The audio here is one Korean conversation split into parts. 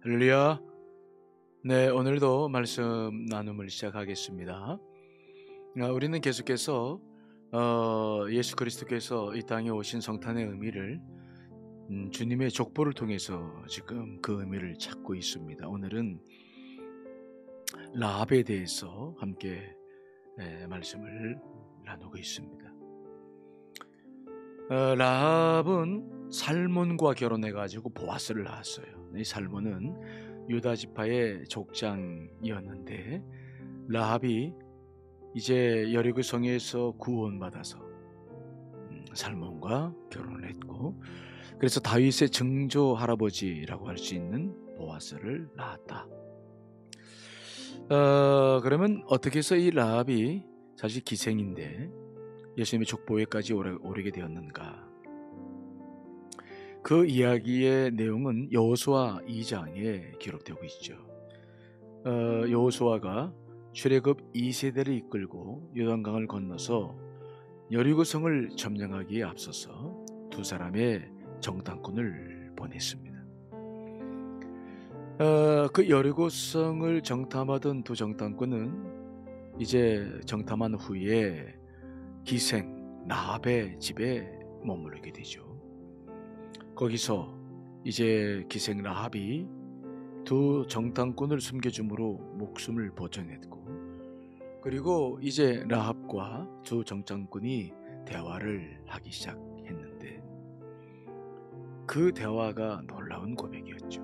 할렐루야. 네, 오늘도 말씀 나눔을 시작하겠습니다. 우리는 계속해서 예수 그리스도께서 이 땅에 오신 성탄의 의미를 주님의 족보를 통해서 지금 그 의미를 찾고 있습니다. 오늘은 라합에 대해서 함께 말씀을 나누고 있습니다. 라합은 살몬과 결혼해가지고 보아스를 낳았어요. 이 살몬은 유다 지파의 족장이었는데 라합이 이제 여리고 성에서 구원받아서 살몬과 결혼을 했고, 그래서 다윗의 증조 할아버지라고 할 수 있는 보아스를 낳았다. 그러면 어떻게 해서 이 라합이 사실 기생인데 예수님의 족보에까지 오르게 되었는가? 그 이야기의 내용은 여호수아 2장에 기록되고 있죠. 여호수아가 출애굽 2세대를 이끌고 요단강을 건너서 여리고성을 점령하기에 앞서서 두 사람의 정탐꾼을 보냈습니다. 그 여리고성을 정탐하던 두 정탐꾼은 이제 정탐한 후에 기생 라합의 집에 머무르게 되죠. 거기서 이제 기생 라합이 두 정탐꾼을 숨겨줌으로 목숨을 보존했고, 그리고 이제 라합과 두 정탐꾼이 대화를 하기 시작했는데 그 대화가 놀라운 고백이었죠.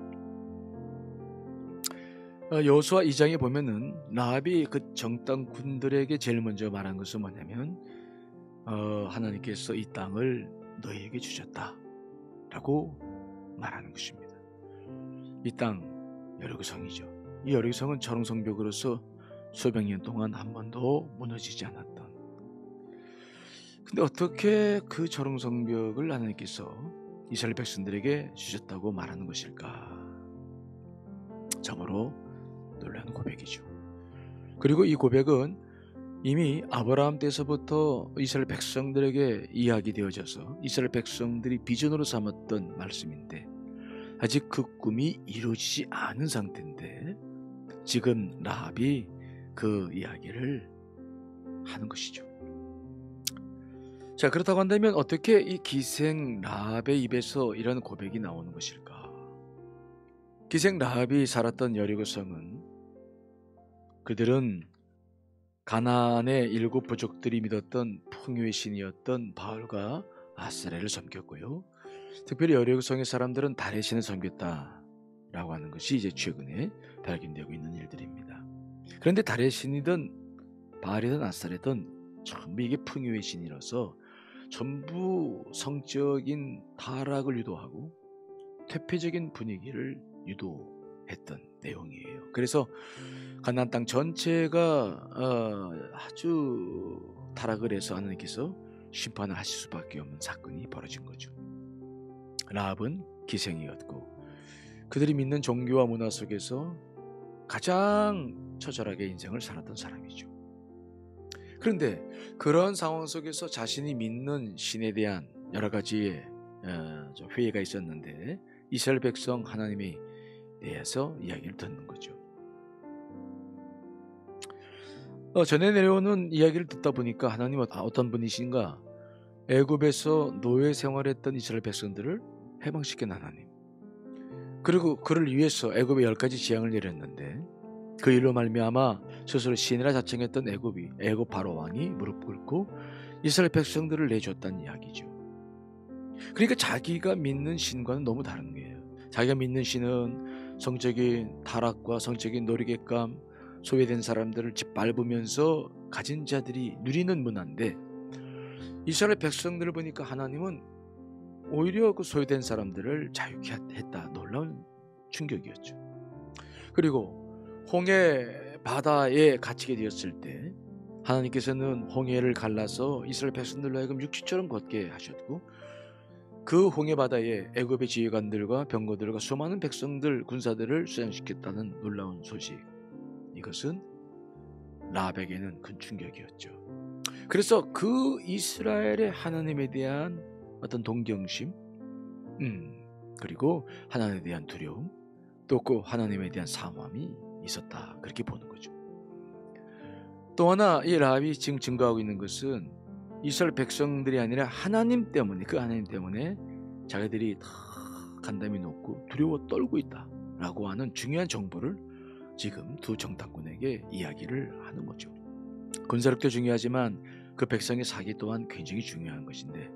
여호수아 2장에 보면은 라합이 그 정탐꾼들에게 제일 먼저 말한 것은 뭐냐면 하나님께서 이 땅을 너희에게 주셨다 라고 말하는 것입니다. 이 땅 여리고성이죠. 이 여리고성은 철옹성벽으로서 수백 년 동안 한 번도 무너지지 않았던, 근데 어떻게 그 철옹성벽을 하나님께서 이스라엘 백성들에게 주셨다고 말하는 것일까? 참으로 놀라운 고백이죠. 그리고 이 고백은 이미 아브라함 때서부터 이스라엘 백성들에게 이야기되어져서 이스라엘 백성들이 비전으로 삼았던 말씀인데 아직 그 꿈이 이루어지지 않은 상태인데 지금 라합이 그 이야기를 하는 것이죠. 자, 그렇다고 한다면 어떻게 이 기생 라합의 입에서 이런 고백이 나오는 것일까? 기생 라합이 살았던 여리고성은 그들은 가나안의 일곱 부족들이 믿었던 풍요의 신이었던 바알과 아스라엘을 섬겼고요. 특별히 여리고성의 사람들은 달의 신을 섬겼다라고 하는 것이 이제 최근에 발견되고 있는 일들입니다. 그런데 달의 신이든 바알이든 아스라엘이든 전부 이게 풍요의 신이라서 전부 성적인 타락을 유도하고 퇴폐적인 분위기를 유도했던 내용이에요. 그래서 가나안 땅 전체가 아주 타락을 해서 하나님께서 심판을 하실 수밖에 없는 사건이 벌어진 거죠. 라합은 기생이었고 그들이 믿는 종교와 문화 속에서 가장 처절하게 인생을 살았던 사람이죠. 그런데 그런 상황 속에서 자신이 믿는 신에 대한 여러 가지의 회의가 있었는데 이스라엘 백성 하나님에 대해서 이야기를 듣는 거죠. 전에 내려오는 이야기를 듣다 보니까 하나님은 어떤 분이신가? 애굽에서 노예 생활했던 이스라엘 백성들을 해방시킨 하나님, 그리고 그를 위해서 애굽에 10가지 재앙을 내렸는데 그 일로 말미암아 스스로 신이라 자칭했던 애굽 바로 왕이 무릎 꿇고 이스라엘 백성들을 내줬다는 이야기죠. 그러니까 자기가 믿는 신과는 너무 다른 거예요. 자기가 믿는 신은 성적인 타락과 성적인 놀이객감, 소외된 사람들을 짓밟으면서 가진 자들이 누리는 문화인데 이스라엘 백성들을 보니까 하나님은 오히려 그 소외된 사람들을 자유케 했다. 놀라운 충격이었죠. 그리고 홍해 바다에 갇히게 되었을 때 하나님께서는 홍해를 갈라서 이스라엘 백성들로 하여금 육지처럼 걷게 하셨고 그 홍해 바다에 애굽의 지휘관들과 병거들과 수많은 백성들 군사들을 수양시켰다는 놀라운 소식, 이것은 라합에게는 큰 충격이었죠. 그래서 그 이스라엘의 하나님에 대한 어떤 동경심, 그리고 하나님에 대한 두려움, 또 그 하나님에 대한 사모함이 있었다, 그렇게 보는 거죠. 또 하나 이 라합이 지금 증거하고 있는 것은 이스라엘 백성들이 아니라 하나님 때문에, 그 하나님 때문에 자기들이 다 간담이 높고 두려워 떨고 있다라고 하는 중요한 정보를 지금 두 정탐꾼에게 이야기를 하는 거죠. 군사력도 중요하지만 그 백성의 사기 또한 굉장히 중요한 것인데,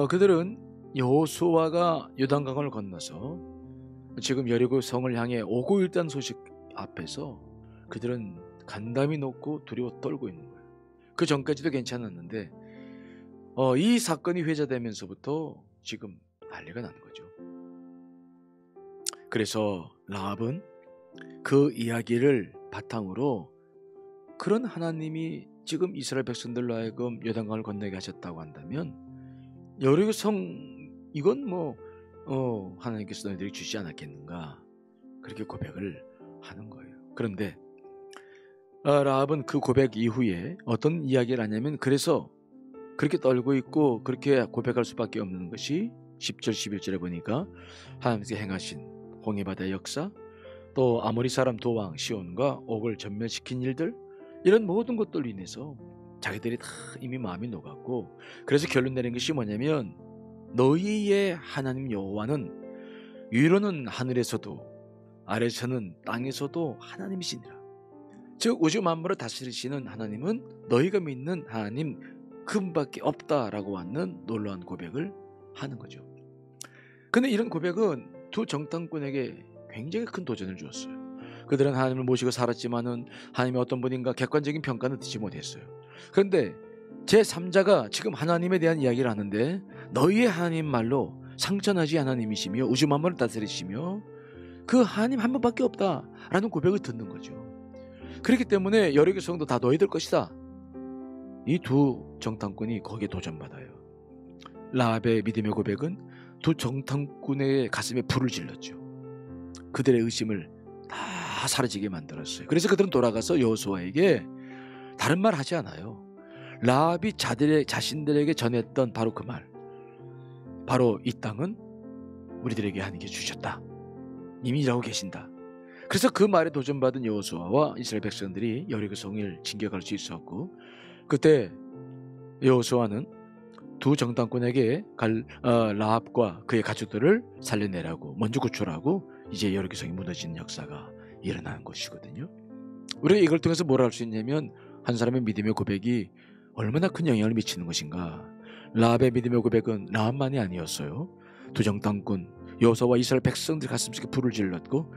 그들은 여호수아가 요단강을 건너서 지금 여리고 성을 향해 오고 있다는 소식 앞에서 그들은 간담이 높고 두려워 떨고 있는 거예요. 그 전까지도 괜찮았는데 이 사건이 회자되면서부터 지금 난리가 나는 거죠. 그래서 라합은 그 이야기를 바탕으로 그런 하나님이 지금 이스라엘 백성들로 하여금 요단강을 건너게 하셨다고 한다면 여리고 성, 이건 하나님께서 너희들이 주지 않았겠는가, 그렇게 고백을 하는 거예요. 그런데 라합은 그 고백 이후에 어떤 이야기를 하냐면, 그래서 그렇게 떨고 있고 그렇게 고백할 수밖에 없는 것이 10절 11절에 보니까 하나님께서 행하신 홍해바다의 역사, 또 아모리 사람 도왕 시온과 옥을 전멸시킨 일들, 이런 모든 것들로 인해서 자기들이 다 이미 마음이 녹았고, 그래서 결론 내린 것이 뭐냐면, 너희의 하나님 여호와는 위로는 하늘에서도 아래서는 땅에서도 하나님이시니라. 즉 우주 만물을 다스리시는 하나님은 너희가 믿는 하나님 그분밖에 없다라고 하는 놀라운 고백을 하는 거죠. 근데 이런 고백은 두 정탐꾼에게 굉장히 큰 도전을 주었어요. 그들은 하나님을 모시고 살았지만은 하나님이 어떤 분인가 객관적인 평가는 듣지 못했어요. 그런데 제3자가 지금 하나님에 대한 이야기를 하는데, 너희의 하나님 말로 상천하지 하나님이시며 우주 만물을 다스리시며 그 하나님 한 분밖에 없다라는 고백을 듣는 거죠. 그렇기 때문에 여리고 성도 다 너희들 것이다. 이 두 정탐꾼이 거기에 도전받아요. 라합의 믿음의 고백은 두 정탐꾼의 가슴에 불을 질렀죠. 그들의 의심을 다 사라지게 만들었어요. 그래서 그들은 돌아가서 여호수아에게 다른 말 하지 않아요. 라합이 자신들에게 전했던 바로 그 말, 바로 이 땅은 우리들에게 하나님께 주셨다, 이미 일하고 계신다. 그래서 그 말에 도전받은 여호수아와 이스라엘 백성들이 여리고 성을 진격할 수 있었고, 그때 여호수아는 두 정탐꾼에게 라합과 그의 가족들을 살려내라고, 먼저 구출하고 이제 여리고 성이 무너지는 역사가 일어나는 것이거든요. 우리가 이걸 통해서 뭘 알 수 있냐면, 한 사람의 믿음의 고백이 얼마나 큰 영향을 미치는 것인가. 라합의 믿음의 고백은 라합만이 아니었어요. 두 정탐꾼 여호수아와 이스라엘 백성들 가슴속에 불을 질렀고,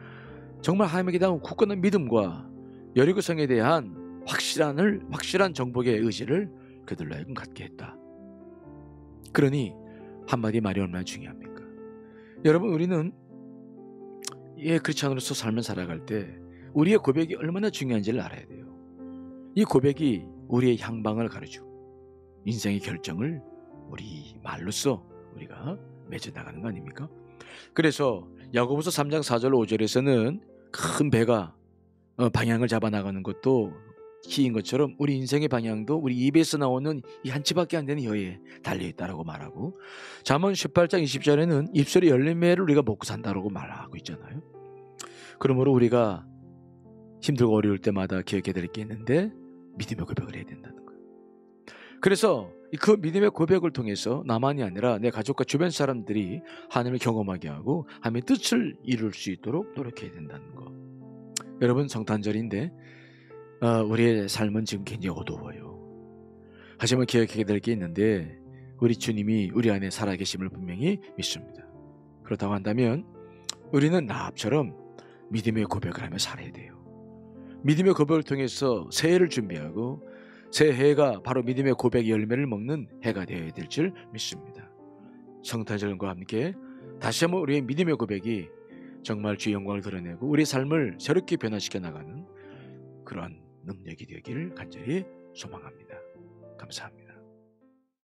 정말 하나님에게 대한 굳건한 믿음과 여리고 성에 대한 확실한 정복의 의지를 그들로 하여금 갖게 했다. 그러니 한마디 말이 얼마나 중요합니까? 여러분, 우리는 크리스찬으로서 삶을 살아갈 때 우리의 고백이 얼마나 중요한지를 알아야 돼요. 이 고백이 우리의 향방을 가르치고 인생의 결정을 우리 말로써 우리가 맺어나가는 거 아닙니까? 그래서 야고보서 3장 4절 5절에서는 큰 배가 방향을 잡아나가는 것도 키인 것처럼 우리 인생의 방향도 우리 입에서 나오는 이 한 치밖에 안 되는 혀에 달려있다라고 말하고, 잠언 18장 20절에는 입술의 열매를 우리가 먹고 산다라고 말하고 있잖아요. 그러므로 우리가 힘들고 어려울 때마다 기억해야 될 게 있는데, 믿음의 고백을 해야 된다는 거예요. 그래서 그 믿음의 고백을 통해서 나만이 아니라 내 가족과 주변 사람들이 하나님을 경험하게 하고 하나님의 뜻을 이룰 수 있도록 노력해야 된다는 거. 여러분, 성탄절인데 우리의 삶은 지금 굉장히 어두워요. 하지만 기억해야 될 게 있는데, 우리 주님이 우리 안에 살아계심을 분명히 믿습니다. 그렇다고 한다면 우리는 라합처럼 믿음의 고백을 하며 살아야 돼요. 믿음의 고백을 통해서 새해를 준비하고 새해가 바로 믿음의 고백의 열매를 먹는 해가 되어야 될 줄 믿습니다. 성탄절과 함께 다시 한번 우리의 믿음의 고백이 정말 주의 영광을 드러내고 우리 삶을 새롭게 변화시켜 나가는 그러한 능력이 되기를 간절히 소망합니다. 감사합니다.